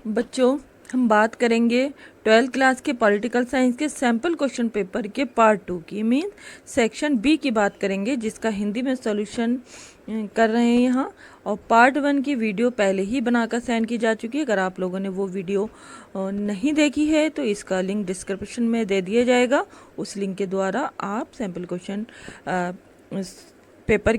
बच्चों, हम बात करेंगे 12th क्लास के पॉलिटिकल साइंस के सैम्पल क्वेश्चन पेपर के पार्ट 2 की, मीन सेक्शन बी की बात करेंगे, जिसका हिंदी में सॉल्यूशन कर रहे हैं यहाँ। और पार्ट 1 की वीडियो पहले ही बनाकर सेंड की जा चुकी है। अगर आप लोगों ने वो वीडियो नहीं देखी है तो इसका लिंक डिस्क्रिप्शन में दे दिया जाएगा। उस लिंक के द्वारा आप सैम्पल क्वेश्चन पेपर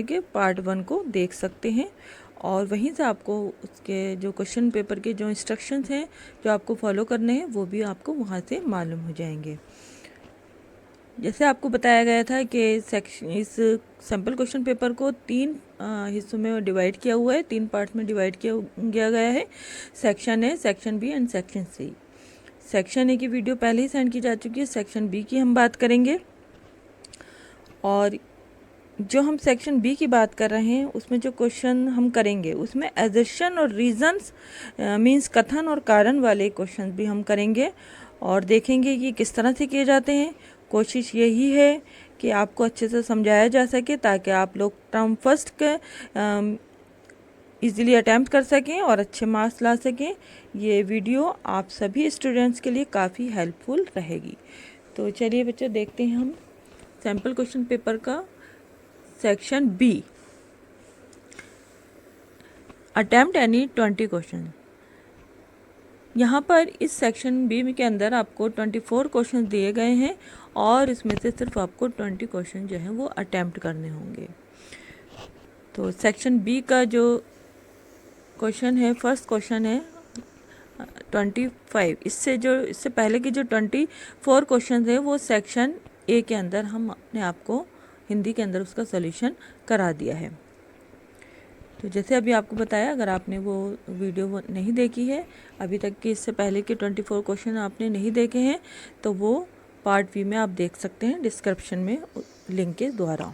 के पार्ट 1 को देख सकते हैं और वहीं से आपको उसके जो क्वेश्चन पेपर के जो इंस्ट्रक्शंस हैं जो आपको फॉलो करने हैं वो भी आपको वहाँ से मालूम हो जाएंगे। जैसे आपको बताया गया था कि इस सैम्पल क्वेश्चन पेपर को 3 हिस्सों में डिवाइड किया हुआ है, 3 पार्ट्स में डिवाइड किया गया है। Section A, section B and section C. Section A की वीडियो पहले ही सेंड की जा चुकी है। सेक्शन बी की हम बात करेंगे और जो हम सेक्शन बी की बात कर रहे हैं उसमें जो क्वेश्चन हम करेंगे उसमें एजर्शन और रीजंस मींस कथन और कारण वाले क्वेश्चन भी हम करेंगे और देखेंगे कि किस तरह से किए जाते हैं। कोशिश यही है कि आपको अच्छे से समझाया जा सके ताकि आप लोग टर्म फर्स्ट के इजीली अटैम्प्ट कर सकें और अच्छे मार्क्स ला सकें। ये वीडियो आप सभी स्टूडेंट्स के लिए काफ़ी हेल्पफुल रहेगी। तो चलिए बच्चों, देखते हैं हम सैम्पल क्वेश्चन पेपर का section B. Attempt any 20 question. यहाँ पर इस सेक्शन बी के अंदर आपको 24 क्वेश्चन दिए गए हैं और इसमें से सिर्फ आपको 20 क्वेश्चन जो हैं वो अटेम्प्ट करने होंगे। तो सेक्शन बी का जो क्वेश्चन है, फर्स्ट क्वेश्चन है 25। इससे पहले की जो 24 क्वेश्चन है वो सेक्शन ए के अंदर हम अपने आप को हिंदी के अंदर उसका सॉल्यूशन करा दिया है। तो जैसे अभी आपको बताया, अगर आपने वो वीडियो नहीं देखी है अभी तक की, इससे पहले के 24 क्वेश्चन आपने नहीं देखे हैं तो वो पार्ट बी में आप देख सकते हैं डिस्क्रिप्शन में लिंक के द्वारा।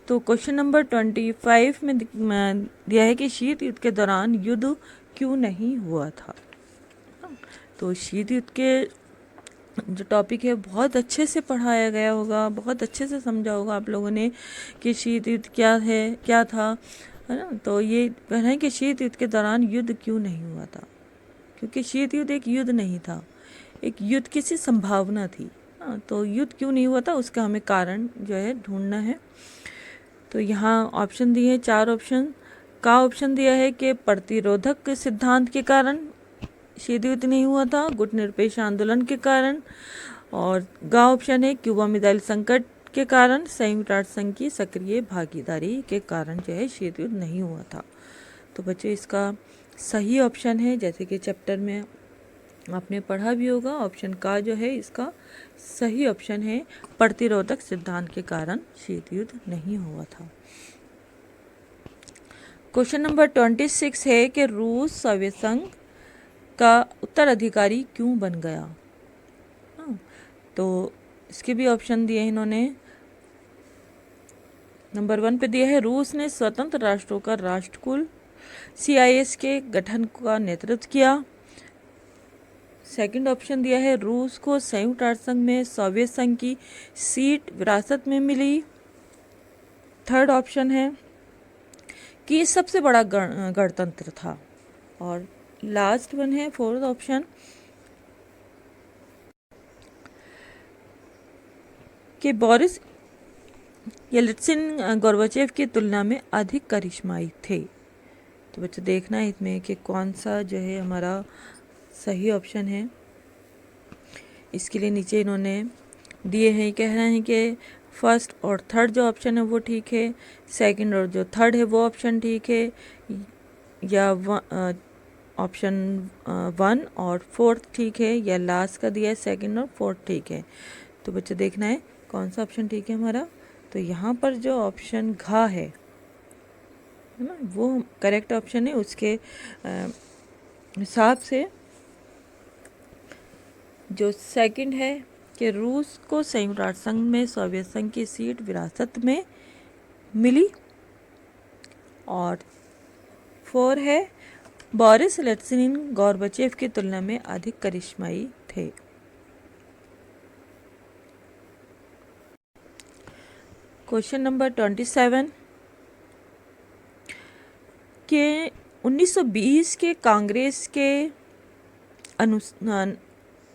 तो क्वेश्चन नंबर 25 में दिया है कि शीत युद्ध के दौरान युद्ध क्यों नहीं हुआ था। तो शीत युद्ध के जो टॉपिक है बहुत अच्छे से पढ़ाया गया होगा, बहुत अच्छे से समझा होगा आप लोगों ने कि शीत युद्ध क्या है, क्या था, है ना। तो ये कहना है कि शीत युद्ध के दौरान युद्ध क्यों नहीं हुआ था, क्योंकि शीत युद्ध एक युद्ध नहीं था, एक युद्ध की सी संभावना थी। हाँ, तो युद्ध क्यों नहीं हुआ था उसका हमें कारण जो है ढूंढना है। तो यहाँ ऑप्शन दिए हैं, 4 ऑप्शन का ऑप्शन दिया है कि प्रतिरोधक सिद्धांत के कारण शीत युद्ध नहीं हुआ था, गुटनिरपेक्ष आंदोलन के कारण, और गा ऑप्शन है क्यूबा मिसाइल संकट के कारण, संयुक्त राष्ट्र संघ की सक्रिय भागीदारी के कारण जो है शीत युद्ध नहीं हुआ था। तो बच्चों, इसका सही ऑप्शन है, जैसे कि चैप्टर में आपने पढ़ा भी होगा, ऑप्शन का जो है इसका सही ऑप्शन है, प्रतिरोधक सिद्धांत के कारण शीत युद्ध नहीं हुआ था। क्वेश्चन नंबर 26 है कि रूस सोवियत संघ का उत्तराधिकारी क्यों बन गया। तो इसके भी ऑप्शन दिए हैं इन्होंने। नंबर 1 पे दिया है रूस ने स्वतंत्र राष्ट्रों का राष्ट्रकुल CIS के गठन का नेतृत्व किया। सेकंड ऑप्शन दिया है रूस को संयुक्त राष्ट्र संघ में सोवियत संघ की सीट विरासत में मिली। थर्ड ऑप्शन है कि सबसे बड़ा गणतंत्र था। और लास्ट वन है फोर्थ ऑप्शन कि बोरिस येल्त्सिन गोर्बाचेव की तुलना में अधिक करिश्माई थे। तो बच्चों, देखना है इसमें कि कौन सा जो है हमारा सही ऑप्शन है। इसके लिए नीचे इन्होंने दिए हैं, कह रहे हैं कि फर्स्ट और थर्ड जो ऑप्शन है वो ठीक है, सेकंड और जो थर्ड है वो ऑप्शन ठीक है, या ऑप्शन 1 और 4 ठीक है, या लास्ट का दिया है सेकंड और 4 ठीक है। तो बच्चे, देखना है कौन सा ऑप्शन ठीक है हमारा। तो यहाँ पर जो ऑप्शन घ है ना, वो करेक्ट ऑप्शन है। उसके हिसाब से जो सेकंड है कि रूस को संयुक्त राष्ट्र संघ में सोवियत संघ की सीट विरासत में मिली, और 4 है बोरिस येल्त्सिन गोर्बाचेव की तुलना में अधिक करिश्माई थे। क्वेश्चन नंबर 27 के 1920 के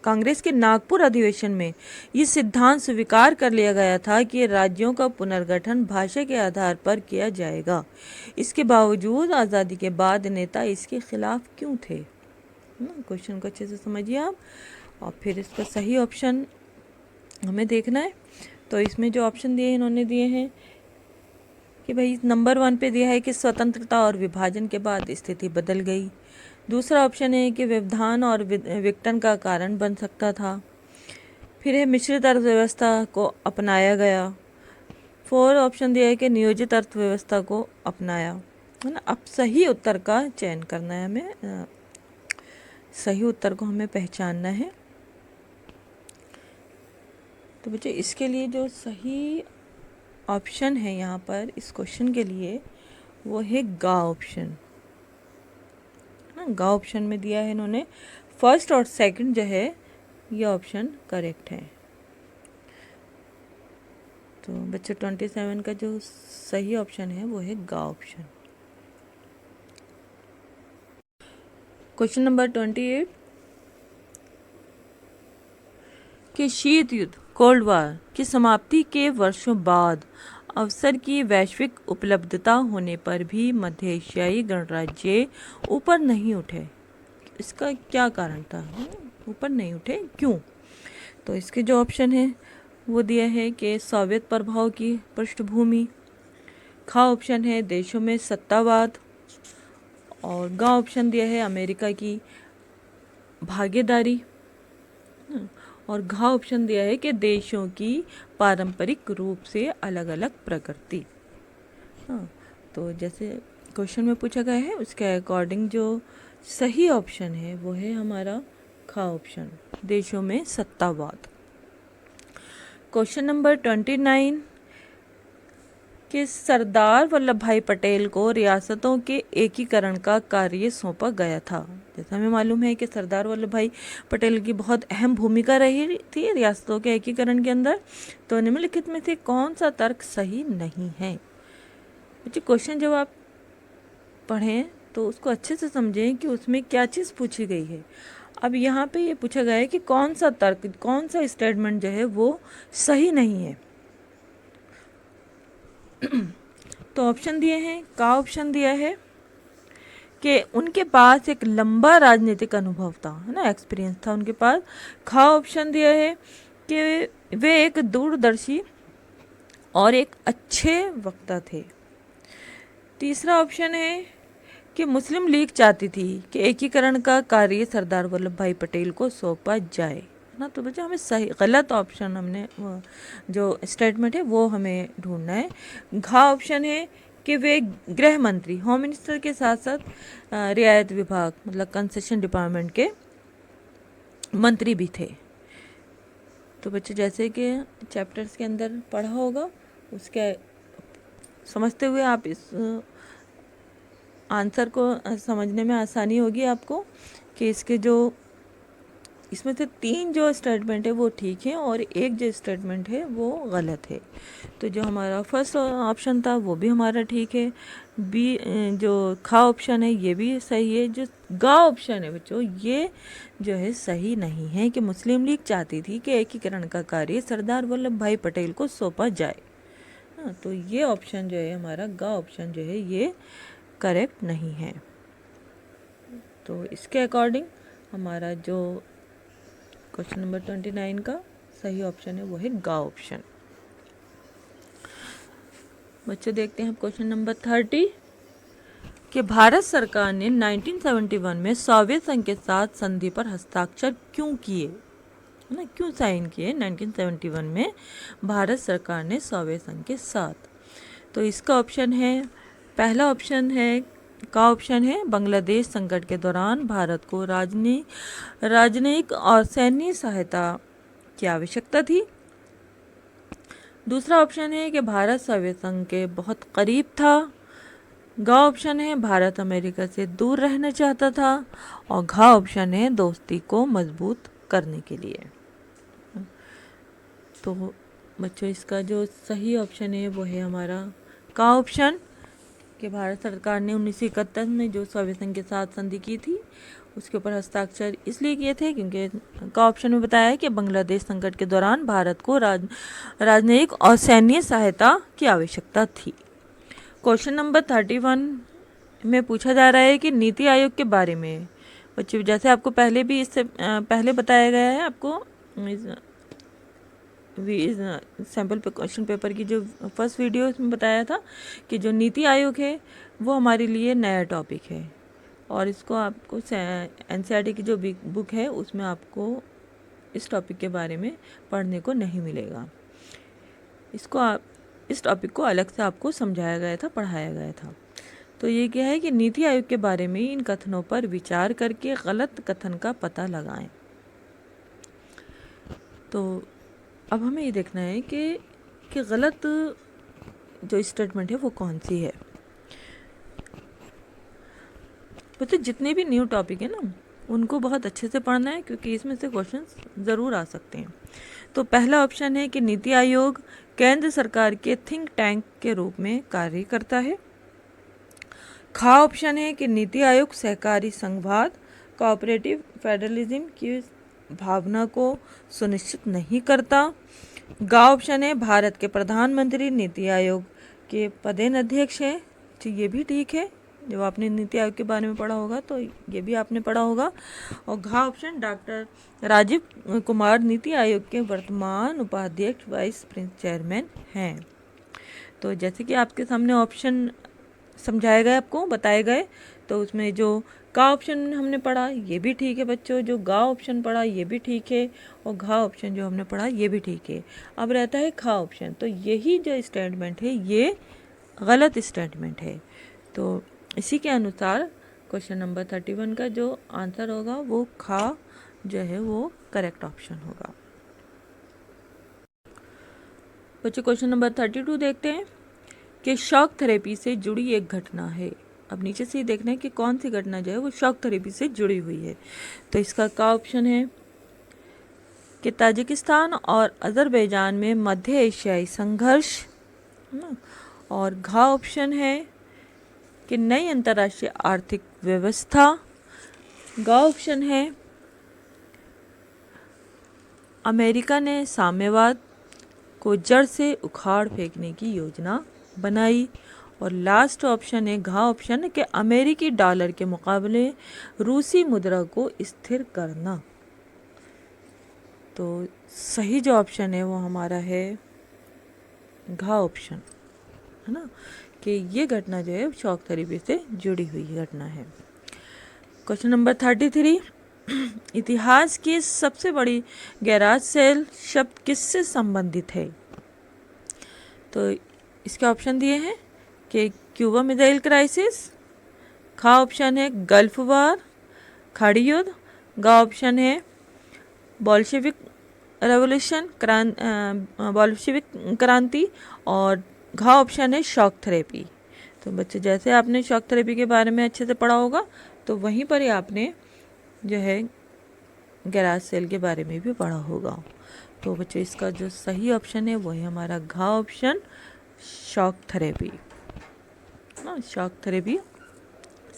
कांग्रेस के नागपुर अधिवेशन में ये सिद्धांत स्वीकार कर लिया गया था कि राज्यों का पुनर्गठन भाषा के आधार पर किया जाएगा। इसके बावजूद आज़ादी के बाद नेता इसके खिलाफ क्यों थे? क्वेश्चन को अच्छे से समझिए आप, और फिर इसका सही ऑप्शन हमें देखना है। तो इसमें जो ऑप्शन दिए इन्होंने दिए हैं कि भाई नंबर 1 पे दिया है कि स्वतंत्रता और विभाजन के बाद स्थिति बदल गई। दूसरा ऑप्शन है कि व्यवधान और विघटन का कारण बन सकता था। फिर है मिश्रित अर्थव्यवस्था को अपनाया गया। 4 ऑप्शन दिया है कि नियोजित अर्थव्यवस्था को अपनाया, है ना। अब सही उत्तर का चयन करना है हमें, सही उत्तर को हमें पहचानना है। तो बच्चों इसके लिए जो सही ऑप्शन है यहाँ पर इस क्वेश्चन के लिए वो है गा ऑप्शन, ना। गा ऑप्शन में दिया है इन्होंने, फर्स्ट और सेकंड जो है ये ऑप्शन करेक्ट है। तो बच्चों 27 का जो सही ऑप्शन है वो है गा ऑप्शन। क्वेश्चन नंबर 28 कि शीत युद्ध कोल्ड वार की समाप्ति के वर्षों बाद अवसर की वैश्विक उपलब्धता होने पर भी मध्य एशियाई गणराज्य ऊपर नहीं उठे। इसका क्या कारण था? ऊपर नहीं उठे क्यों? तो इसके जो ऑप्शन है वो दिया है कि सोवियत प्रभाव की पृष्ठभूमि, खा ऑप्शन है देशों में सत्तावाद, और गा ऑप्शन दिया है अमेरिका की भागीदारी, और घा ऑप्शन दिया है कि देशों की पारंपरिक रूप से अलग अलग प्रकृति। हाँ, तो जैसे क्वेश्चन में पूछा गया है उसके अकॉर्डिंग जो सही ऑप्शन है वो है हमारा खा ऑप्शन, देशों में सत्तावाद। क्वेश्चन नंबर 29 कि सरदार वल्लभ भाई पटेल को रियासतों के एकीकरण का कार्य सौंपा गया था। जैसा हमें मालूम है कि सरदार वल्लभ भाई पटेल की बहुत अहम भूमिका रही थी रियासतों के एकीकरण के अंदर। तो निम्नलिखित में से कौन सा तर्क सही नहीं है? बच्चे क्वेश्चन जब आप पढ़ें तो उसको अच्छे से समझें कि उसमें क्या चीज़ पूछी गई है। अब यहाँ पे ये पूछा गया है कि कौन सा तर्क, कौन सा स्टेटमेंट जो है वो सही नहीं है। तो ऑप्शन दिए हैं, का ऑप्शन दिया है कि उनके पास एक लंबा राजनीतिक अनुभव था, है ना, एक्सपीरियंस था उनके पास। खा ऑप्शन दिया है कि वे एक दूरदर्शी और एक अच्छे वक्ता थे। तीसरा ऑप्शन है कि मुस्लिम लीग चाहती थी कि एकीकरण का कार्य सरदार वल्लभ भाई पटेल को सौंपा जाए, ना। तो बच्चा हमें सही गलत ऑप्शन, हमने जो स्टेटमेंट है वो हमें ढूंढना है। घा ऑप्शन है कि वे गृह मंत्री, होम मिनिस्टर के साथ साथ रियायत विभाग मतलब कंसेशन डिपार्टमेंट के मंत्री भी थे। तो बच्चे जैसे कि चैप्टर्स के अंदर पढ़ा होगा उसके समझते हुए आप इस आंसर को समझने में आसानी होगी आपको कि इसके जो इसमें से 3 जो स्टेटमेंट है वो ठीक है और एक जो स्टेटमेंट है वो गलत है। तो जो हमारा फर्स्ट ऑप्शन था वो भी हमारा ठीक है, बी जो खा ऑप्शन है ये भी सही है, जो गा ऑप्शन है बच्चों ये जो है सही नहीं है कि मुस्लिम लीग चाहती थी कि एकीकरण का कार्य सरदार वल्लभ भाई पटेल को सौंपा जाए। हाँ, तो ये ऑप्शन जो है हमारा गा ऑप्शन जो है ये करेक्ट नहीं है। तो इसके अकॉर्डिंग हमारा जो क्वेश्चन नंबर 29 का सही ऑप्शन है वो है गा ऑप्शन। बच्चों देखते हैं क्वेश्चन नंबर 30 कि भारत सरकार ने 1971 में सोवियत संघ के साथ संधि पर हस्ताक्षर क्यों किए, है ना, क्यों साइन किए 1971 में भारत सरकार ने सोवियत संघ के साथ? तो इसका ऑप्शन है, पहला ऑप्शन है का ऑप्शन है बांग्लादेश संकट के दौरान भारत को राजनयिक और सैन्य सहायता की आवश्यकता थी। दूसरा ऑप्शन है कि भारत सोवियत संघ के बहुत करीब था। गा ऑप्शन है भारत अमेरिका से दूर रहना चाहता था, और घा ऑप्शन है दोस्ती को मजबूत करने के लिए। तो बच्चों इसका जो सही ऑप्शन है वो है हमारा का ऑप्शन, कि भारत सरकार ने 1971 में जो सोवियत संघ के साथ संधि की थी उसके ऊपर हस्ताक्षर इसलिए किए थे क्योंकि का ऑप्शन में बताया है कि बांग्लादेश संकट के दौरान भारत को राजनयिक और सैन्य सहायता की आवश्यकता थी। क्वेश्चन नंबर 31 में पूछा जा रहा है कि नीति आयोग के बारे में। बच्चों जैसे आपको पहले भी इससे पहले बताया गया है, आपको सैम्पल क्वेश्चन पेपर की जो फर्स्ट वीडियो इसमें बताया था कि जो नीति आयोग है वो हमारे लिए नया टॉपिक है और इसको आपको एनसीईआरटी की जो बुक है उसमें आपको इस टॉपिक के बारे में पढ़ने को नहीं मिलेगा। इस टॉपिक को अलग से आपको समझाया गया था, पढ़ाया गया था। तो ये क्या है कि नीति आयोग के बारे में इन कथनों पर विचार करके गलत कथन का पता लगाएं। तो अब हमें ये देखना है कि गलत जो स्टेटमेंट है वो कौन सी है। तो जितने भी न्यू टॉपिक है ना उनको बहुत अच्छे से पढ़ना है क्योंकि इसमें से क्वेश्चंस ज़रूर आ सकते हैं। तो पहला ऑप्शन है कि नीति आयोग केंद्र सरकार के थिंक टैंक के रूप में कार्य करता है। खा ऑप्शन है कि नीति आयोग सहकारी संघवाद कोऑपरेटिव फेडरलिज्म की भावना को सुनिश्चित नहीं करता। गा ऑप्शन है भारत के प्रधानमंत्री नीति आयोग के पदेन अध्यक्ष हैं। तो ये भी ठीक है, जब आपने नीति आयोग के बारे में पढ़ा होगा तो ये भी आपने पढ़ा होगा। और घा ऑप्शन डॉक्टर राजीव कुमार नीति आयोग के वर्तमान उपाध्यक्ष वाइस चेयरमैन हैं। तो जैसे कि आपके सामने ऑप्शन समझाए गए, आपको बताए गए, तो उसमें जो का ऑप्शन हमने पढ़ा ये भी ठीक है बच्चों, जो गा ऑप्शन पढ़ा ये भी ठीक है और घा ऑप्शन जो हमने पढ़ा ये भी ठीक है। अब रहता है खा ऑप्शन, तो यही जो स्टेटमेंट है ये गलत स्टेटमेंट है। तो इसी के अनुसार क्वेश्चन नंबर 31 का जो आंसर होगा वो खा जो है वो करेक्ट ऑप्शन होगा। बच्चों क्वेश्चन नंबर 32 देखते हैं कि शॉक थेरेपी से जुड़ी एक घटना है। अब नीचे से ही देखना है कि कौन सी घटना जो है वो शॉक थेरेपी से जुड़ी हुई है। तो इसका का ऑप्शन है कि ताजिकिस्तान और अजरबैजान में मध्य एशियाई संघर्ष, और घा ऑप्शन है कि नई अंतर्राष्ट्रीय आर्थिक व्यवस्था। गा ऑप्शन है अमेरिका ने साम्यवाद को जड़ से उखाड़ फेंकने की योजना बनाई। और लास्ट ऑप्शन है घा ऑप्शन है कि अमेरिकी डॉलर के मुकाबले रूसी मुद्रा को स्थिर करना। तो सही जो ऑप्शन है वो हमारा है घा ऑप्शन, है ना, कि ये घटना जो है शॉक थेरेपी से जुड़ी हुई घटना है। क्वेश्चन नंबर 33 इतिहास की सबसे बड़ी गैराज सेल शब्द किससे संबंधित है। तो इसके ऑप्शन दिए हैं कि क्यूबा मिसाइल क्राइसिस, खा ऑप्शन है गल्फ वार खाड़ी युद्ध, गा ऑप्शन है बोल्शेविक रेवोल्यूशन बोल्शेविक क्रांति, और घा ऑप्शन है शॉक थेरेपी। तो बच्चे जैसे आपने शॉक थेरेपी के बारे में अच्छे से पढ़ा होगा तो वहीं पर ही आपने जो है गैराज सेल के बारे में भी पढ़ा होगा। तो बच्चों इसका जो सही ऑप्शन है वही हमारा घा option shock therapy. Shock therapy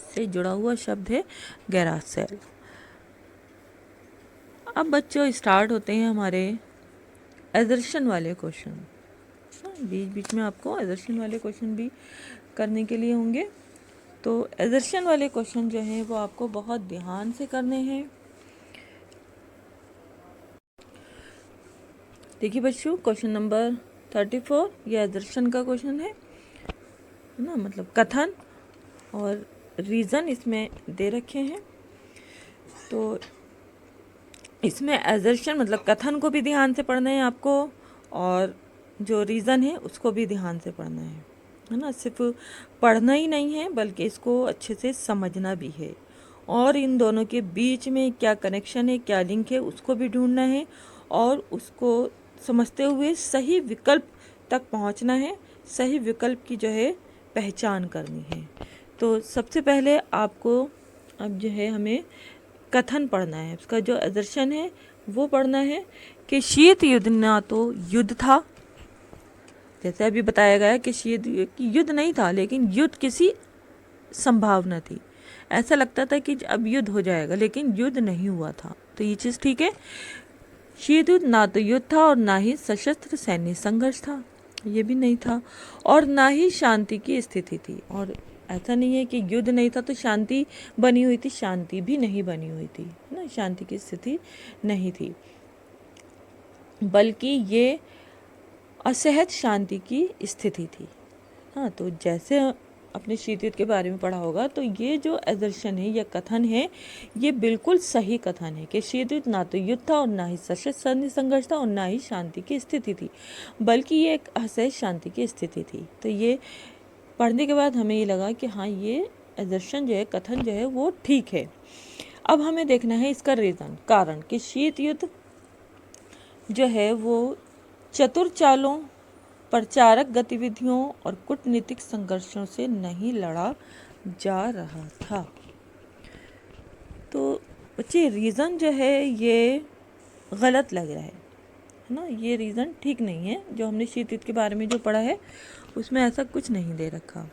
से जुड़ा हुआ शब्द है गैराज सेल। अब बच्चों स्टार्ट होते हैं हमारे एजर्शन वाले क्वेश्चन। बीच बीच में आपको एजर्शन वाले क्वेश्चन भी करने के लिए होंगे। तो एजर्शन वाले क्वेश्चन जो हैं वो आपको बहुत ध्यान से करने हैं। देखिए बच्चों क्वेश्चन नंबर 34 ये एजर्शन का क्वेश्चन है ना, मतलब कथन और रीज़न इसमें दे रखे हैं। तो इसमें एजर्शन मतलब कथन को भी ध्यान से पढ़ना है आपको और जो रीज़न है उसको भी ध्यान से पढ़ना है ना। सिर्फ पढ़ना ही नहीं है बल्कि इसको अच्छे से समझना भी है और इन दोनों के बीच में क्या कनेक्शन है, क्या लिंक है उसको भी ढूंढना है और उसको समझते हुए सही विकल्प तक पहुंचना है, सही विकल्प की जो है पहचान करनी है। तो सबसे पहले आपको अब जो है हमें कथन पढ़ना है, उसका जो एजर्शन है वो पढ़ना है कि शीत युद्ध ना तो युद्ध था, जैसे अभी बताया गया कि शीत युद्ध नहीं था, लेकिन युद्ध किसी संभावना थी। ऐसा लगता था कि अब युद्ध हो जाएगा, लेकिन युद्ध नहीं हुआ था। तो ये चीज़ ठीक है। शीत युद्ध ना तो युद्ध था और ना ही सशस्त्र सैन्य संघर्ष था, ये भी नहीं था, और ना ही शांति की स्थिति थी। और ऐसा नहीं है कि युद्ध नहीं था तो शांति बनी हुई थी, शांति भी नहीं बनी हुई थी ना, शांति की स्थिति नहीं थी, बल्कि ये असहज शांति की स्थिति थी। हाँ, तो जैसे अपने शीत युद्ध के बारे में पढ़ा होगा, तो ये जो एजर्शन है या कथन है, ये बिल्कुल सही कथन है कि शीत युद्ध ना तो युद्ध था और ना ही सशस्त्र संघर्ष था और ना ही शांति की स्थिति थी, बल्कि ये एक असहज शांति की स्थिति थी। तो ये पढ़ने के बाद हमें ये लगा कि हाँ, ये एजर्शन जो है, कथन जो है, वो ठीक है। अब हमें देखना है इसका रीज़न, कारण, कि शीत युद्ध जो है वो चतुर चालों, प्रचारक गतिविधियों और कूटनीतिक संघर्षों से नहीं लड़ा जा रहा था। तो बच्चे रीज़न जो है ये गलत लग रहा है ना, ये रीज़न ठीक नहीं है। जो हमने शीत युद्ध के बारे में जो पढ़ा है उसमें ऐसा कुछ नहीं दे रखा।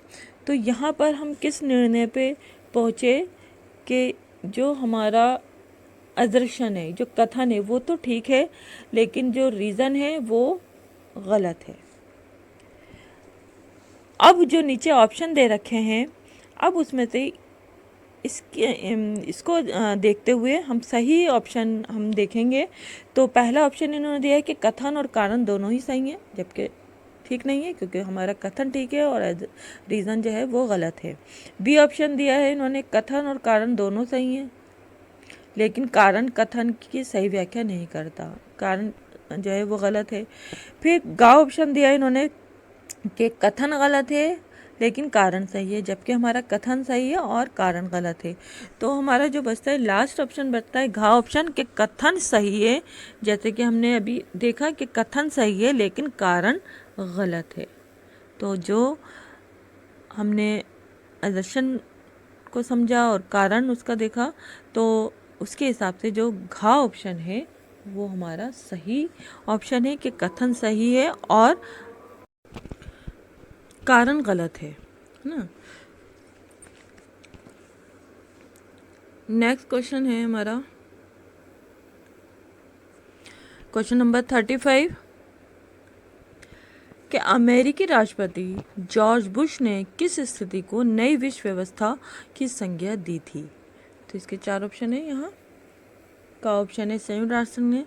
तो यहाँ पर हम किस निर्णय पे पहुँचे कि जो हमारा अदर्शन है, जो कथन है, वो तो ठीक है, लेकिन जो रीज़न है वो गलत है। अब जो नीचे ऑप्शन दे रखे हैं, अब उसमें से इसको देखते हुए हम सही ऑप्शन हम देखेंगे। तो पहला ऑप्शन इन्होंने दिया है कि कथन और कारण दोनों ही सही हैं, जबकि ठीक नहीं है, क्योंकि हमारा कथन ठीक है और रीज़न जो है वो गलत है। बी ऑप्शन दिया है इन्होंने, कथन और कारण दोनों सही हैं, लेकिन कारण कथन की सही व्याख्या नहीं करता, कारण जो है वो गलत है। फिर गा ऑप्शन दिया इन्होंने कि कथन गलत है लेकिन कारण सही है, जबकि हमारा कथन सही है और कारण गलत है। तो हमारा जो बचता है लास्ट ऑप्शन बचता है घा ऑप्शन, कि कथन सही है, जैसे कि हमने अभी देखा कि कथन सही है लेकिन कारण गलत है। तो जो हमने दर्शन को समझा और कारण उसका देखा, तो उसके हिसाब से जो घा ऑप्शन है वो हमारा सही ऑप्शन है कि कथन सही है और कारण गलत है ना। नेक्स्ट क्वेश्चन है हमारा क्वेश्चन नंबर 35 कि अमेरिकी राष्ट्रपति जॉर्ज बुश ने किस स्थिति को नई विश्व व्यवस्था की संज्ञा दी थी। तो इसके 4 ऑप्शन है। यहाँ का ऑप्शन है संयुक्त राष्ट्र ने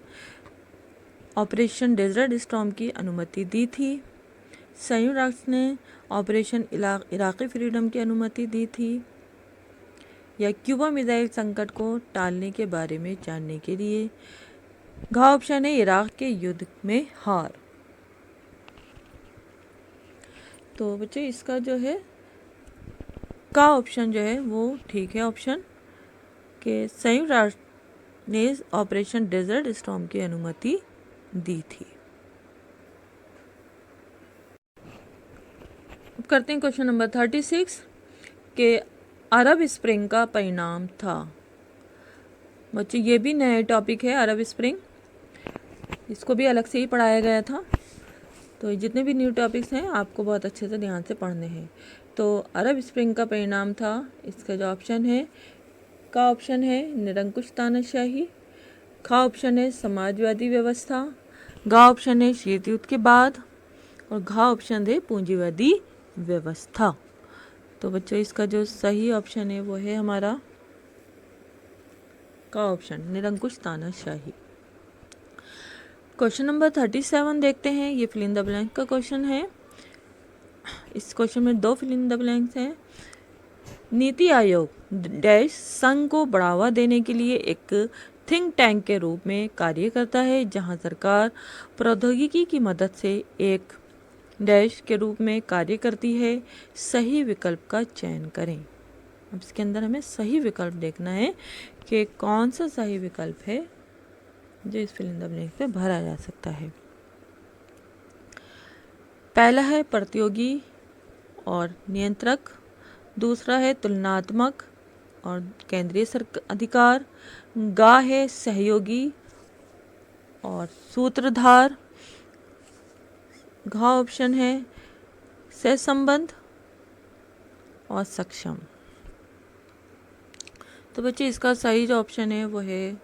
ऑपरेशन डेजर्ट स्टॉर्म की अनुमति दी थी, संयुक्त राष्ट्र ने ऑपरेशन इराकी फ्रीडम की अनुमति दी थी, या क्यूबा मिसाइल संकट को टालने के बारे में जानने के लिए। घ ऑप्शन है इराक के युद्ध में हार। तो बच्चे इसका जो है का ऑप्शन जो है वो ठीक है ऑप्शन, कि संयुक्त राष्ट्र ने ऑपरेशन डेजर्ट स्टॉर्म की अनुमति दी थी। अब करते हैं क्वेश्चन नंबर 36 के अरब स्प्रिंग का परिणाम था। बच्चे ये भी नया टॉपिक है अरब स्प्रिंग, इसको भी अलग से ही पढ़ाया गया था। तो जितने भी न्यू टॉपिक्स हैं आपको बहुत अच्छे से ध्यान से पढ़ने हैं। तो अरब स्प्रिंग का परिणाम था, इसका जो ऑप्शन है का ऑप्शन है निरंकुश तानाशाही, खा ऑप्शन है समाजवादी व्यवस्था, गा ऑप्शन है शीत युद्ध के बाद, और घा ऑप्शन है पूंजीवादी व्यवस्था। तो बच्चों इसका जो सही ऑप्शन है वो है हमारा का ऑप्शन निरंकुश तानाशाही। क्वेश्चन नंबर 37 देखते हैं, ये फिल इन द ब्लैंक का क्वेश्चन है। इस क्वेश्चन में 2 फिल इन द ब्लैंक्स हैं। नीति आयोग डैश संघ को बढ़ावा देने के लिए एक थिंक टैंक के रूप में कार्य करता है, जहां सरकार प्रौद्योगिकी की मदद से एक डैश के रूप में कार्य करती है। सही विकल्प का चयन करें। अब इसके अंदर हमें सही विकल्प देखना है कि कौन सा सही विकल्प है जो इस फिल इन द ब्लैंक पे भरा जा सकता है। पहला है प्रतियोगी और नियंत्रक, दूसरा है तुलनात्मक और केंद्रीय अधिकार, गा है सहयोगी और सूत्रधार, घ ऑप्शन है से संबंध और सक्षम। तो बच्चे इसका सही जो ऑप्शन है वो है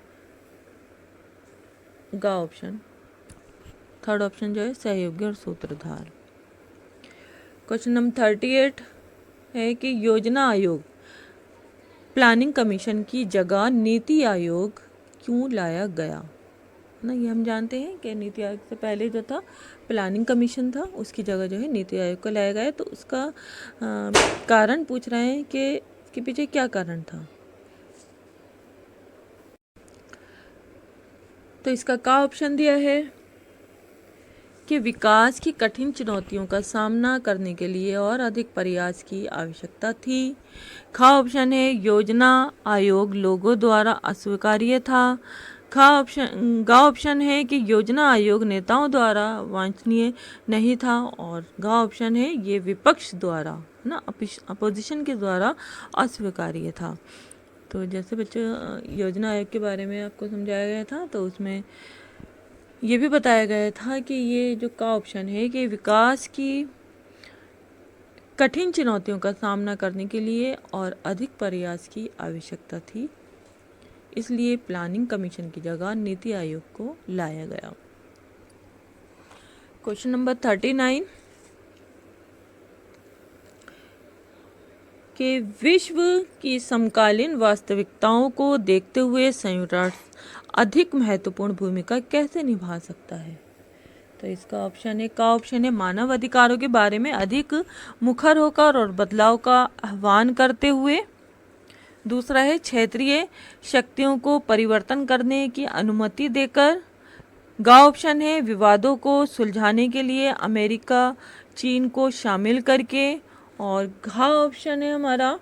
ग ऑप्शन, थर्ड ऑप्शन जो है सहयोगी और सूत्रधार। क्वेश्चन नंबर 38 है कि योजना आयोग प्लानिंग कमीशन की जगह नीति आयोग क्यों लाया गया ना। ये हम जानते हैं कि नीति आयोग से पहले जो था प्लानिंग कमीशन था, उसकी जगह जो है नीति आयोग को लाया गया। तो उसका कारण पूछ रहे हैं कि इसके पीछे क्या कारण था। तो इसका का ऑप्शन दिया है कि विकास की कठिन चुनौतियों का सामना करने के लिए और अधिक प्रयास की आवश्यकता थी। खा ऑप्शन है योजना आयोग लोगों द्वारा अस्वीकार्य था। गा ऑप्शन है कि योजना आयोग नेताओं द्वारा वांछनीय नहीं था। और गा ऑप्शन है ये विपक्ष द्वारा ना अपोजिशन के द्वारा अस्वीकार्य था। तो जैसे बच्चों योजना आयोग के बारे में आपको समझाया गया था, तो उसमें ये भी बताया गया था कि ये जो का ऑप्शन है कि विकास की कठिन चुनौतियों का सामना करने के लिए और अधिक प्रयास की आवश्यकता थी, इसलिए प्लानिंग कमीशन की जगह नीति आयोग को लाया गया। क्वेश्चन नंबर 39 कि विश्व की समकालीन वास्तविकताओं को देखते हुए संयुक्त राष्ट्र अधिक महत्वपूर्ण भूमिका कैसे निभा सकता है। तो इसका ऑप्शन है का ऑप्शन है मानव अधिकारों के बारे में अधिक मुखर होकर और बदलाव का आह्वान करते हुए। दूसरा है क्षेत्रीय शक्तियों को परिवर्तन करने की अनुमति देकर। गा ऑप्शन है विवादों को सुलझाने के लिए अमेरिका चीन को शामिल करके। और घा ऑप्शन है हमारा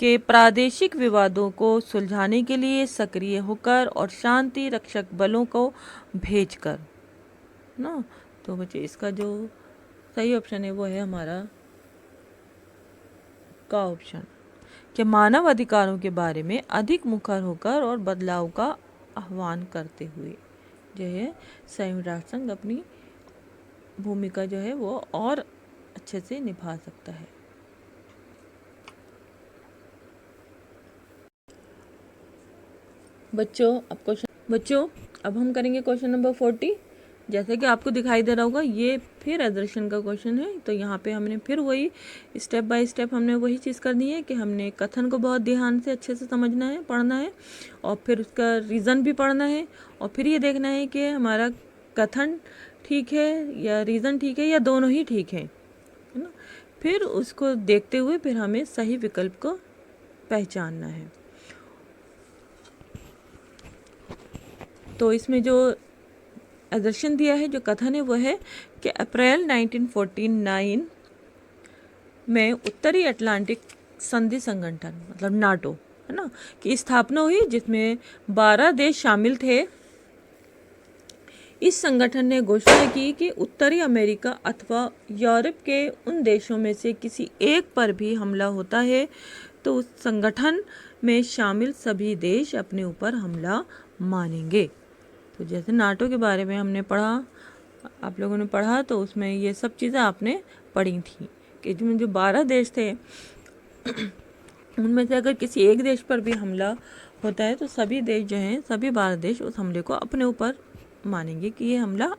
कि प्रादेशिक विवादों को सुलझाने के लिए सक्रिय होकर और शांति रक्षक बलों को भेजकर ना। तो बच्चे इसका जो सही ऑप्शन है वो है हमारा का ऑप्शन कि मानव अधिकारों के बारे में अधिक मुखर होकर और बदलाव का आह्वान करते हुए जो है संयुक्त राष्ट्र संघ अपनी भूमिका जो है वो और अच्छे से निभा सकता है। बच्चों अब हम करेंगे क्वेश्चन नंबर 40। जैसे कि आपको दिखाई दे रहा होगा ये फिर एदर्शन का क्वेश्चन है। तो यहाँ पे हमने फिर वही स्टेप बाय स्टेप हमने वही चीज़ करनी है कि हमने कथन को बहुत ध्यान से अच्छे से समझना है, पढ़ना है, और फिर उसका रीज़न भी पढ़ना है, और फिर ये देखना है कि हमारा कथन ठीक है या रीज़न ठीक है या दोनों ही ठीक है ना। फिर उसको देखते हुए फिर हमें सही विकल्प को पहचानना है। तो इसमें जो आदर्शन दिया है, जो कथन है, वो है कि अप्रैल 1949 में उत्तरी अटलांटिक संधि संगठन मतलब नाटो है ना की स्थापना हुई, जिसमें 12 देश शामिल थे। इस संगठन ने घोषणा की कि उत्तरी अमेरिका अथवा यूरोप के उन देशों में से किसी एक पर भी हमला होता है तो उस संगठन में शामिल सभी देश अपने ऊपर हमला मानेंगे। तो जैसे नाटो के बारे में हमने पढ़ा, आप लोगों ने पढ़ा, तो उसमें ये सब चीज़ें आपने पढ़ी थी कि जो 12 देश थे उनमें से अगर किसी एक देश पर भी हमला होता है तो सभी देश जो हैं, सभी 12 देश उस हमले को अपने ऊपर मानेंगे कि ये हमला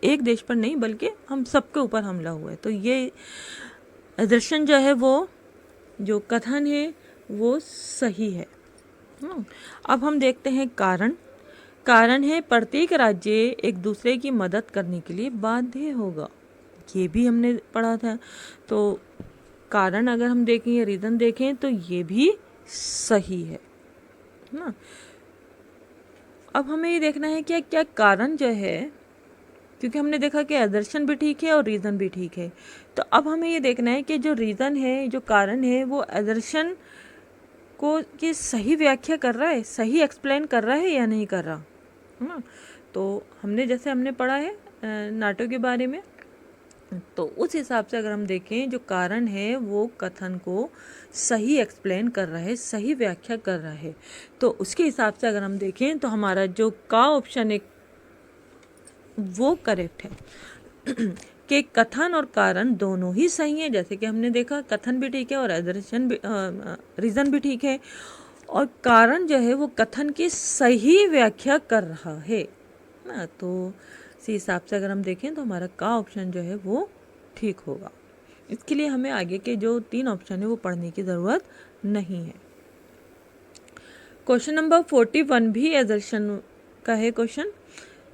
एक देश पर नहीं बल्कि हम सबके ऊपर हमला हुआ है। तो ये दर्शन जो है वो जो कथन है वो सही है। अब हम देखते हैं कारण है प्रत्येक राज्य एक दूसरे की मदद करने के लिए बाध्य होगा, ये भी हमने पढ़ा था। तो कारण अगर हम देखें, रीज़न देखें, तो ये भी सही है ना। अब हमें ये देखना है कि क्या कारण जो है, क्योंकि हमने देखा कि आदर्शन भी ठीक है और रीज़न भी ठीक है। तो अब हमें ये देखना है कि जो रीज़न है, जो कारण है, वो आदर्शन को ये सही व्याख्या कर रहा है, सही एक्सप्लेन कर रहा है या नहीं कर रहा है ना। तो हमने पढ़ा है नाटो के बारे में, तो उस हिसाब से अगर हम देखें जो कारण है वो कथन को सही एक्सप्लेन कर रहा है, सही व्याख्या कर रहा है, तो उसके हिसाब से अगर हम देखें तो हमारा जो का ऑप्शन है वो करेक्ट है। कि कथन और कारण दोनों ही सही हैं, जैसे कि हमने देखा कथन भी ठीक है और एजर्शन भी रीज़न भी ठीक है, और कारण जो है वो कथन की सही व्याख्या कर रहा है ना। तो इसी हिसाब से अगर हम देखें तो हमारा का ऑप्शन जो है वो ठीक होगा। इसके लिए हमें आगे के जो 3 ऑप्शन है वो पढ़ने की ज़रूरत नहीं है। क्वेश्चन नंबर 41 भी एजर्शन का है क्वेश्चन।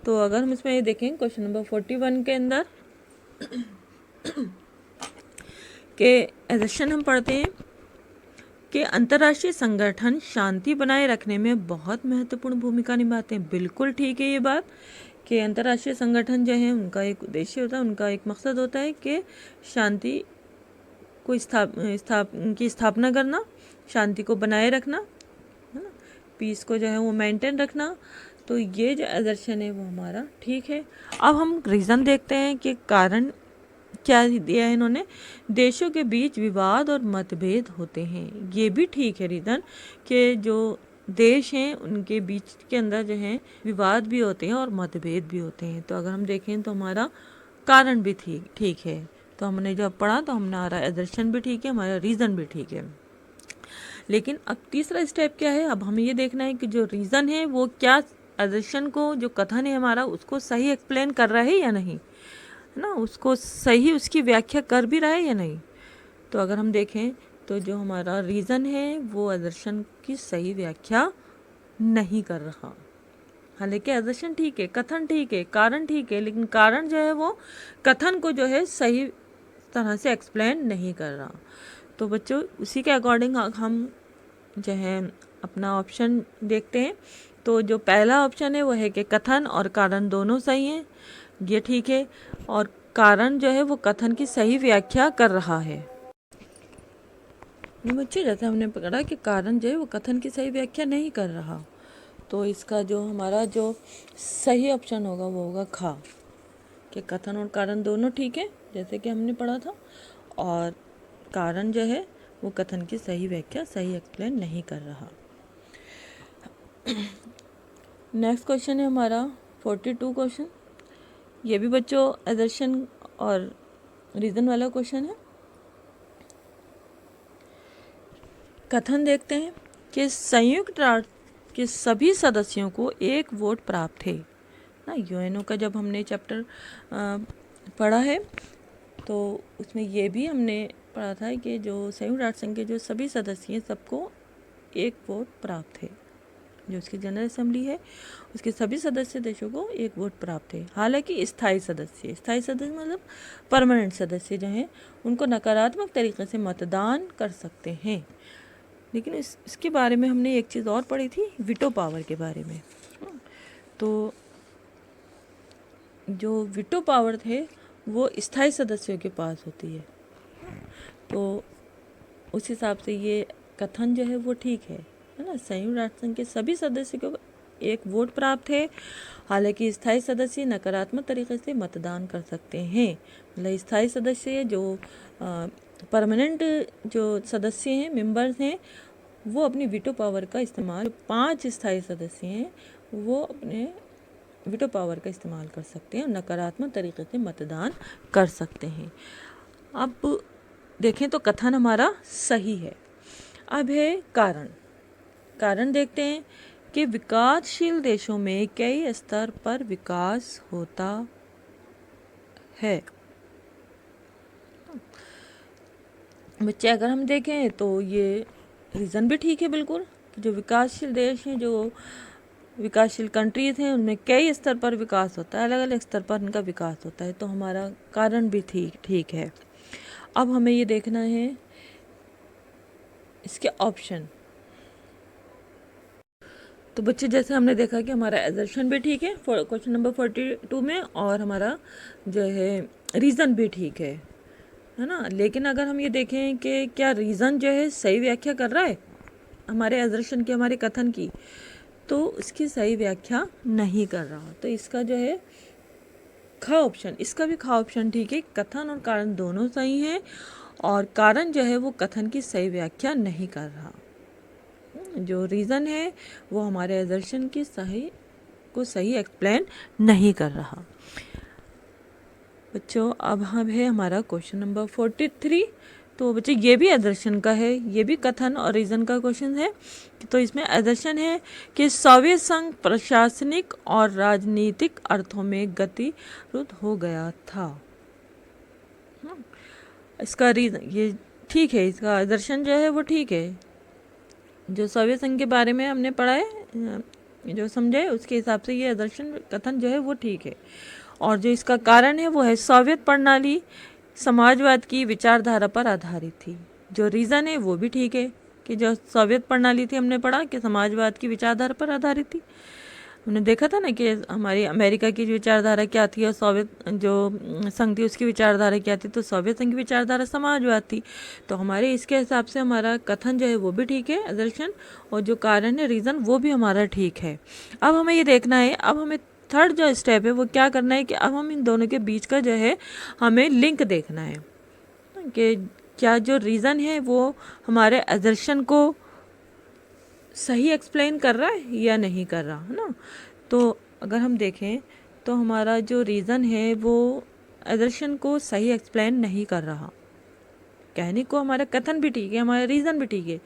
तो अगर हम इसमें ये देखें क्वेश्चन नंबर 41 के अंदर के एजर्शन हम पढ़ते हैं कि अंतर्राष्ट्रीय संगठन शांति बनाए रखने में बहुत महत्वपूर्ण भूमिका निभाते हैं। बिल्कुल ठीक है ये बात कि अंतर्राष्ट्रीय संगठन जो है उनका एक उद्देश्य होता है, उनका एक मकसद होता है कि शांति को स्थापना करना, शांति को बनाए रखना, है ना, पीस को जो है वो मेंटेन रखना। तो ये जो एजर्शन है वो हमारा ठीक है। अब हम रीज़न देखते हैं कि कारण क्या दिया है इन्होंने, देशों के बीच विवाद और मतभेद होते हैं। ये भी ठीक है रीज़न कि जो देश हैं उनके बीच के अंदर जो है विवाद भी होते हैं और मतभेद भी होते हैं। तो अगर हम देखें तो हमारा कारण भी ठीक है। तो हमने जब पढ़ा तो हमारा एजर्शन भी ठीक है, हमारा रीज़न भी ठीक है। लेकिन अब तीसरा स्टेप क्या है, अब हमें ये देखना है कि जो रीज़न है वो क्या एजर्शन को, जो कथन है हमारा, उसको सही एक्सप्लेन कर रहा है या नहीं, है ना, उसको सही उसकी व्याख्या कर भी रहा है या नहीं। तो अगर हम देखें तो जो हमारा रीज़न है वो एजर्शन की सही व्याख्या नहीं कर रहा। हालांकि एजर्शन ठीक है, कथन ठीक है, कारण ठीक है, लेकिन कारण जो है वो कथन को जो है सही तरह से एक्सप्लेन नहीं कर रहा। तो बच्चों उसी के अकॉर्डिंग हम जो है अपना ऑप्शन देखते हैं। तो जो पहला ऑप्शन है वो है कि कथन और कारण दोनों सही हैं, ये ठीक है, और कारण जो है वो कथन की सही व्याख्या कर रहा है। बच्चे जैसे हमने पकड़ा कि कारण जो है वो कथन की सही व्याख्या नहीं कर रहा, तो इसका जो हमारा जो सही ऑप्शन होगा वो होगा खा, कि कथन और कारण दोनों ठीक है जैसे कि हमने पढ़ा था, और कारण जो है वो कथन की सही व्याख्या सही एक्सप्लेन नहीं कर रहा। नेक्स्ट क्वेश्चन है हमारा 42 क्वेश्चन। ये भी बच्चों एजर्शन और रीज़न वाला क्वेश्चन है। कथन देखते हैं कि संयुक्त राष्ट्र के सभी सदस्यों को एक वोट प्राप्त है ना। यूएनओ का जब हमने चैप्टर पढ़ा है तो उसमें ये भी हमने पढ़ा था कि जो संयुक्त राष्ट्र संघ के जो सभी सदस्य हैं सबको एक वोट प्राप्त है, जो उसकी जनरल असेंबली है उसके सभी सदस्य देशों को एक वोट प्राप्त है। हालांकि स्थायी सदस्य मतलब परमानेंट सदस्य जो हैं उनको नकारात्मक तरीके से मतदान कर सकते हैं। लेकिन इसके बारे में हमने एक चीज़ और पढ़ी थी, वीटो पावर के बारे में। तो जो वीटो पावर थे वो स्थायी सदस्यों के पास होती है, तो उस हिसाब से ये कथन जो है वो ठीक है ना। संयुक्त राष्ट्र संघ के सभी सदस्य को एक वोट प्राप्त है, हालांकि स्थायी सदस्य नकारात्मक तरीके से मतदान कर सकते हैं। मतलब स्थायी सदस्य जो परमानेंट जो सदस्य हैं, मेंबर्स हैं, वो अपनी वीटो पावर का इस्तेमाल, 5 स्थायी सदस्य हैं वो अपने वीटो पावर का इस्तेमाल कर सकते हैं और नकारात्मक तरीके से मतदान कर सकते हैं। अब देखें तो कथन हमारा सही है। अब है कारण। कारण देखते हैं कि विकासशील देशों में कई स्तर पर विकास होता है। बच्चे अगर हम देखें तो ये रीज़न भी ठीक है बिल्कुल, जो विकासशील देश हैं, जो विकासशील कंट्रीज़ हैं, उनमें कई स्तर पर विकास होता है, अलग अलग स्तर पर उनका विकास होता है। तो हमारा कारण भी ठीक है। अब हमें ये देखना है इसके ऑप्शन। तो बच्चे जैसे हमने देखा कि हमारा एजर्शन भी ठीक है क्वेश्चन नंबर 42 में, और हमारा जो है रीज़न भी ठीक है ना। लेकिन अगर हम ये देखें कि क्या रीज़न जो है सही व्याख्या कर रहा है हमारे एजर्शन की, हमारे कथन की, तो उसकी सही व्याख्या नहीं कर रहा। तो इसका जो है खा ऑप्शन, इसका भी खा ऑप्शन ठीक है। कथन और कारण दोनों सही हैं और कारण जो है वो कथन की सही व्याख्या नहीं कर रहा। जो रीज़न है वो हमारे एजर्शन की सही एक्सप्लेन नहीं कर रहा। बच्चों अब हम है हमारा क्वेश्चन नंबर 43। तो बच्चे ये भी आदर्शन का है, ये भी कथन और रीज़न का क्वेश्चन है। तो इसमें आदर्शन है कि सोवियत संघ प्रशासनिक और राजनीतिक अर्थों में गतिरोध हो गया था। इसका रीज़न ये ठीक है, इसका आदर्शन जो है वो ठीक है। जो सोवियत संघ के बारे में हमने पढ़ा है, जो समझे उसके हिसाब से ये आदर्शन कथन जो है वो ठीक है। और जो इसका कारण है वो है सोवियत प्रणाली समाजवाद की विचारधारा पर आधारित थी। जो रीज़न है वो भी ठीक है कि जो सोवियत प्रणाली थी, हमने पढ़ा कि समाजवाद की विचारधारा पर आधारित थी। हमने देखा था ना कि हमारी अमेरिका की विचारधारा क्या थी और सोवियत जो संघ थी उसकी विचारधारा क्या थी। तो सोवियत संघ की विचारधारा समाजवाद थी। तो हमारे इसके हिसाब से हमारा कथन जो है वो भी ठीक है आदर्शन, और जो कारण है रीज़न वो भी हमारा ठीक है। अब हमें ये देखना है, अब हमें थर्ड जो स्टेप है वो क्या करना है कि अब हम इन दोनों के बीच का जो है हमें लिंक देखना है कि क्या जो रीज़न है वो हमारे आदर्शन को सही एक्सप्लेन कर रहा है या नहीं कर रहा, है ना। तो अगर हम देखें तो हमारा जो रीज़न है वो आदर्शन को सही एक्सप्लेन नहीं कर रहा। कहने को हमारा कथन भी ठीक है, हमारा रीज़न भी ठीक है,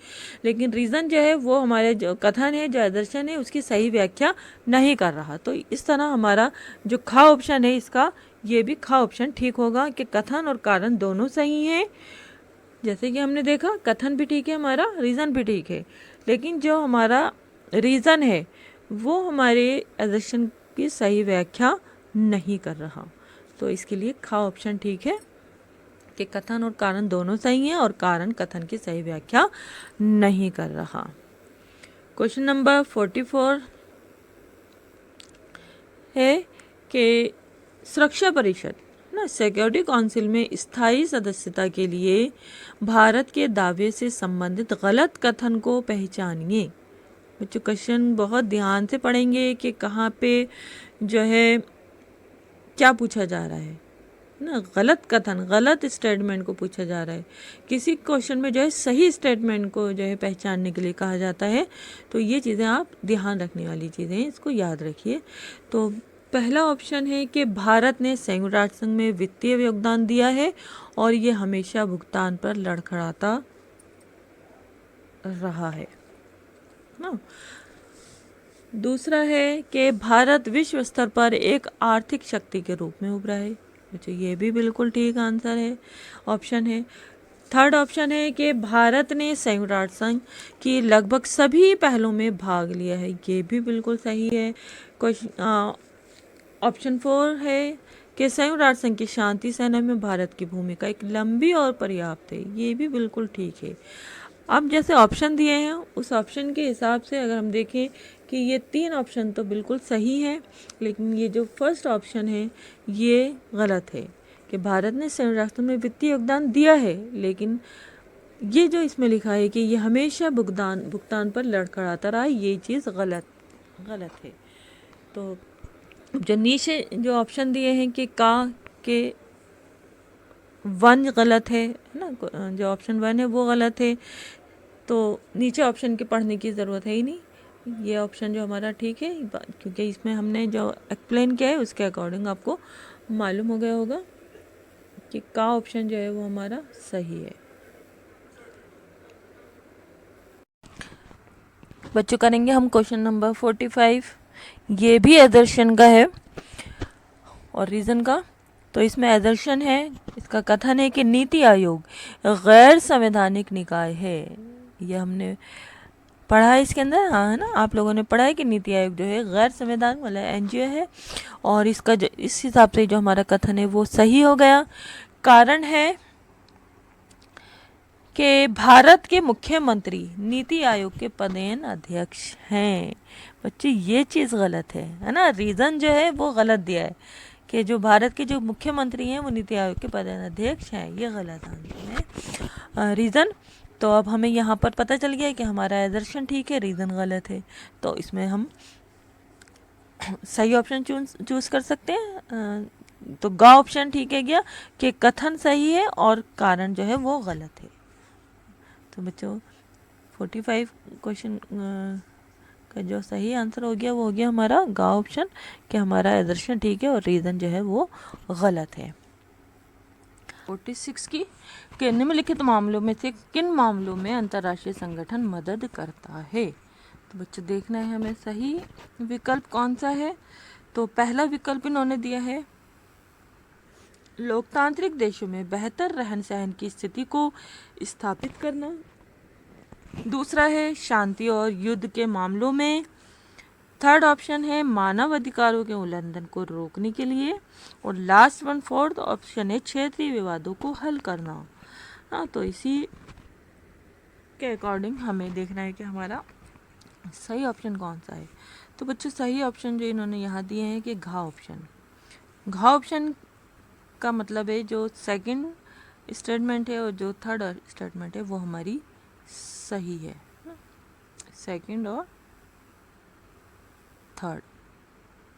लेकिन रीज़न जो है वो हमारे जो कथन है, जो आदर्शन है, उसकी सही व्याख्या नहीं कर रहा। तो इस तरह हमारा जो खा ऑप्शन है इसका, ये भी खा ऑप्शन ठीक होगा कि कथन और कारण दोनों सही हैं। जैसे कि हमने देखा कथन भी ठीक है हमारा, रीज़न भी ठीक है, लेकिन जो हमारा रीज़न है वो हमारे आदर्शन की सही व्याख्या नहीं कर रहा। तो इसके लिए खा ऑप्शन ठीक है कि कथन और कारण दोनों सही हैं और कारण कथन की सही व्याख्या नहीं कर रहा। क्वेश्चन नंबर 44 है कि सुरक्षा परिषद ना सिक्योरिटी काउंसिल में स्थायी सदस्यता के लिए भारत के दावे से संबंधित गलत कथन को पहचानिए। बच्चों क्वेश्चन बहुत ध्यान से पढ़ेंगे कि कहाँ पे जो है क्या पूछा जा रहा है ना। गलत कथन, गलत स्टेटमेंट को पूछा जा रहा है। किसी क्वेश्चन में जो है सही स्टेटमेंट को जो है पहचानने के लिए कहा जाता है। तो ये चीज़ें आप ध्यान रखने वाली चीज़ें हैं, इसको याद रखिए। तो पहला ऑप्शन है कि भारत ने संयुक्त राष्ट्र संघ में वित्तीय योगदान दिया है और ये हमेशा भुगतान पर लड़खड़ाता रहा है ना। दूसरा है कि भारत विश्व स्तर पर एक आर्थिक शक्ति के रूप में उभरा है। बच्चों ये भी बिल्कुल ठीक आंसर है, ऑप्शन है। थर्ड ऑप्शन है कि भारत ने संयुक्त राष्ट्र संघ की लगभग सभी पहलों में भाग लिया है। ये भी बिल्कुल सही है। ऑप्शन 4 है कि संयुक्त राष्ट्र संघ की शांति सेना में भारत की भूमिका एक लंबी और पर्याप्त है। ये भी बिल्कुल ठीक है। अब जैसे ऑप्शन दिए हैं उस ऑप्शन के हिसाब से अगर हम देखें कि ये 3 ऑप्शन तो बिल्कुल सही है, लेकिन ये जो फर्स्ट ऑप्शन है ये गलत है कि भारत ने संयुक्त राष्ट्र में वित्तीय योगदान दिया है, लेकिन ये जो इसमें लिखा है कि ये हमेशा भुगतान पर लड़खड़ाता रहा, ये चीज़ गलत है। तो जो नीचे जो ऑप्शन दिए हैं कि के 1 गलत है ना, जो ऑप्शन 1 है वो गलत है। तो नीचे ऑप्शन के पढ़ने की ज़रूरत है ही नहीं, ये ऑप्शन जो हमारा ठीक है, क्योंकि इसमें हमने जो एक्सप्लेन किया है उसके अकॉर्डिंग आपको मालूम हो गया होगा कि का ऑप्शन जो है वो हमारा सही है। बच्चों करेंगे हम क्वेश्चन नंबर 45। ये भी आदर्शन का है और रीज़न का। तो इसमें आदर्शन है, इसका कथन है कि नीति आयोग गैर संवैधानिक निकाय है। ये हमने पढ़ा है इसके अंदर, हाँ है ना, आप लोगों ने पढ़ा है कि नीति आयोग जो है गैर संवैधानिक वाला एनजीओ है। और इसका जो इस हिसाब से जो हमारा कथन है वो सही हो गया। कारण है कि भारत के मुख्यमंत्री नीति आयोग के पदेन अध्यक्ष हैं। बच्चे ये चीज़ गलत है ना। रीज़न जो है वो गलत दिया है कि जो भारत के जो मुख्यमंत्री हैं वो नीति आयोग के पदेन अध्यक्ष हैं, ये गलत आंसर है रीज़न। तो अब हमें यहाँ पर पता चल गया है कि हमारा आदर्शन ठीक है, रीज़न गलत है। तो इसमें हम सही ऑप्शन चूज़ कर सकते हैं। तो गा ऑप्शन ठीक है गया कि कथन सही है और कारण जो है वो गलत है। तो बच्चों 45 क्वेश्चन का जो सही आंसर हो गया वो हो गया हमारा गा ऑप्शन कि हमारा आदर्शन ठीक है और रीज़न जो है वो गलत है। 46 की कि निम्नलिखित मामलों में से किन मामलों में अंतर्राष्ट्रीय संगठन मदद करता है। तो बच्चों देखना है हमें सही विकल्प कौन सा है। तो पहला विकल्प इन्होंने दिया है लोकतांत्रिक देशों में बेहतर रहन सहन की स्थिति को स्थापित करना। दूसरा है शांति और युद्ध के मामलों में। थर्ड ऑप्शन है मानव अधिकारों के उल्लंघन को रोकने के लिए। और लास्ट वन फोर्थ ऑप्शन है क्षेत्रीय विवादों को हल करना। हाँ, तो इसी के अकॉर्डिंग हमें देखना है कि हमारा सही ऑप्शन कौन सा है। तो बच्चों सही ऑप्शन जो इन्होंने यहाँ दिए हैं कि घ ऑप्शन। घ ऑप्शन का मतलब है जो सेकंड स्टेटमेंट है और जो थर्ड स्टेटमेंट है वो हमारी सही है। सेकंड और थर्ड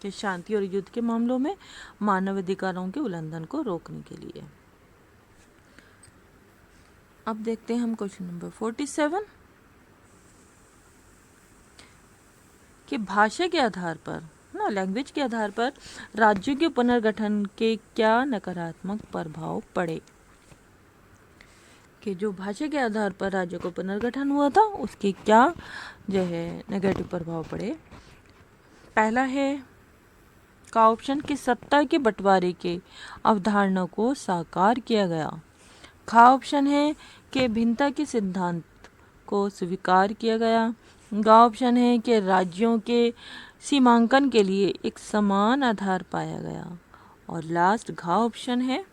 कि शांति और युद्ध के मामलों में मानव अधिकारों के उल्लंघन को रोकने के लिए। अब देखते हैं हम क्वेश्चन नंबर 47 कि भाषा के आधार पर ना लैंग्वेज के आधार पर राज्यों के पुनर्गठन के क्या नकारात्मक प्रभाव पड़े। कि जो भाषा के आधार पर राज्यों को पुनर्गठन हुआ था उसके क्या जो है नेगेटिव प्रभाव पड़े। पहला है का ऑप्शन कि सत्ता के बंटवारे के अवधारणा को साकार किया गया। खा ऑप्शन है कि भिन्नता के सिद्धांत को स्वीकार किया गया। गा ऑप्शन है कि राज्यों के सीमांकन के लिए एक समान आधार पाया गया। और लास्ट घा ऑप्शन है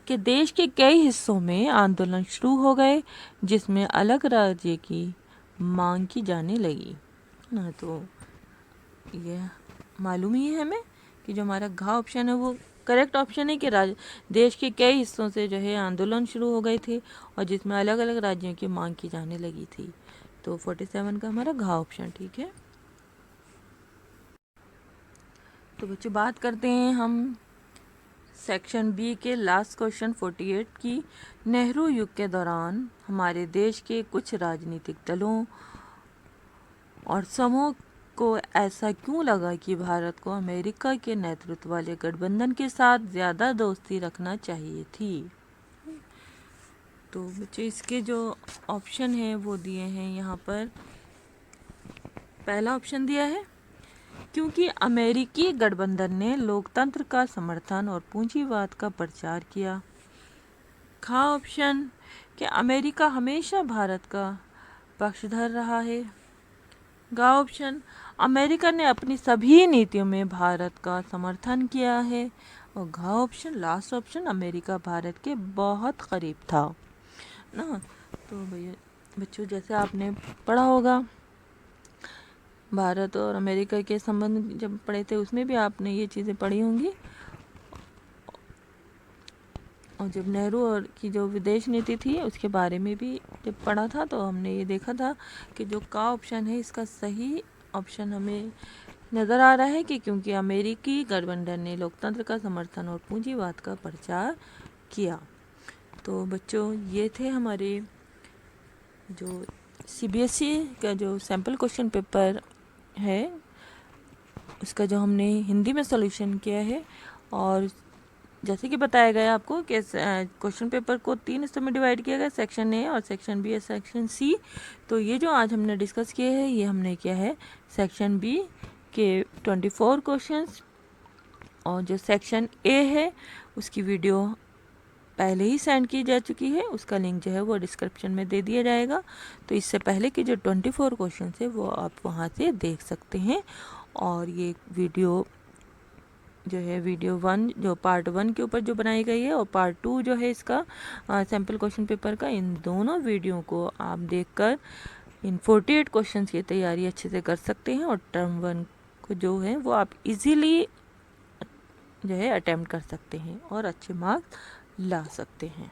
कि देश के कई हिस्सों में आंदोलन शुरू हो गए जिसमें अलग राज्य की मांग की जाने लगी ना। तो ये मालूम ही है हमें कि जो हमारा घा ऑप्शन है वो करेक्ट ऑप्शन है कि देश के कई हिस्सों से जो है आंदोलन शुरू हो गए थे और जिसमें अलग अलग राज्यों की मांग की जाने लगी थी। तो 47 का हमारा घा ऑप्शन ठीक है। तो बच्चों बात करते हैं हम सेक्शन बी के लास्ट क्वेश्चन 48 की। नेहरू युग के दौरान हमारे देश के कुछ राजनीतिक दलों और समूह को ऐसा क्यों लगा कि भारत को अमेरिका के नेतृत्व वाले गठबंधन के साथ ज़्यादा दोस्ती रखना चाहिए थी। तो बच्चे इसके जो ऑप्शन हैं वो दिए हैं यहाँ पर। पहला ऑप्शन दिया है क्योंकि अमेरिकी गठबंधन ने लोकतंत्र का समर्थन और पूंजीवाद का प्रचार किया। खा ऑप्शन कि अमेरिका हमेशा भारत का पक्षधर रहा है। गा ऑप्शन अमेरिका ने अपनी सभी नीतियों में भारत का समर्थन किया है। और घा option last option America Bharat के बहुत करीब था ना। तो भैया बच्चों जैसे आपने पढ़ा होगा भारत और अमेरिका के संबंध जब पढ़े थे उसमें भी आपने ये चीज़ें पढ़ी होंगी। और जब नेहरू और की जो विदेश नीति थी उसके बारे में भी जब पढ़ा था तो हमने ये देखा था कि जो का ऑप्शन है इसका सही ऑप्शन हमें नज़र आ रहा है कि क्योंकि अमेरिकी गठबंधन ने लोकतंत्र का समर्थन और पूंजीवाद का प्रचार किया। तो बच्चों ये थे हमारे जो सीबीएसई का जो सैम्पल क्वेश्चन पेपर है उसका जो हमने हिंदी में सॉल्यूशन किया है। और जैसे कि बताया गया आपको कि क्वेश्चन पेपर को 3 हिस्सों में डिवाइड किया गया, सेक्शन ए और सेक्शन बी और सेक्शन सी। तो ये जो आज हमने डिस्कस किए हैं ये हमने किया है सेक्शन बी के 24 क्वेश्चंस। और जो सेक्शन ए है उसकी वीडियो पहले ही सेंड की जा चुकी है, उसका लिंक जो है वो डिस्क्रिप्शन में दे दिया जाएगा। तो इससे पहले के जो 24 क्वेश्चन है वो आप वहाँ से देख सकते हैं। और ये वीडियो जो है वीडियो 1 जो पार्ट 1 के ऊपर जो बनाई गई है और पार्ट 2 जो है इसका सैम्पल क्वेश्चन पेपर का, इन दोनों वीडियो को आप देखकर इन 48 क्वेश्चन की तैयारी अच्छे से कर सकते हैं। और टर्म 1 को जो है वो आप इजीली जो है अटेम्प्ट कर सकते हैं और अच्छे मार्क्स ला सकते हैं।